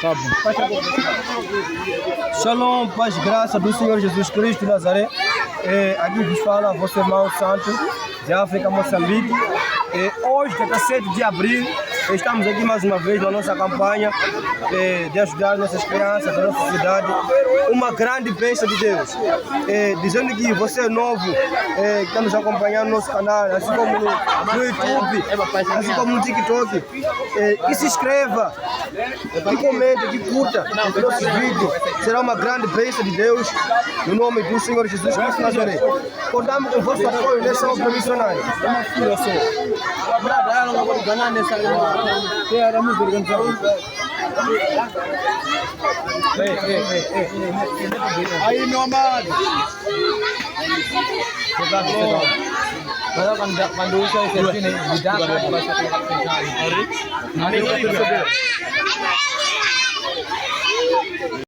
Tá bom. Shalom, paz e graça do Senhor Jesus Cristo de Nazaré. Aqui vos fala vosso irmão Santo de África, Moçambique. Hoje, dia 7 de abril, estamos aqui mais uma vez na nossa campanha de ajudar nossas crianças da nossa cidade. Uma grande bênção de Deus. Dizendo que você é novo, que está nos acompanhando no nosso canal, assim como no YouTube, assim como no TikTok, que se inscreva, que comente, que curta o nosso vídeo. Será uma grande bênção de Deus, no nome do Senhor Jesus Cristo de Nazaré. Contamos com o vosso apoio nessa obra missionária. Aí, meu amado. Quando usa esse aqui, né?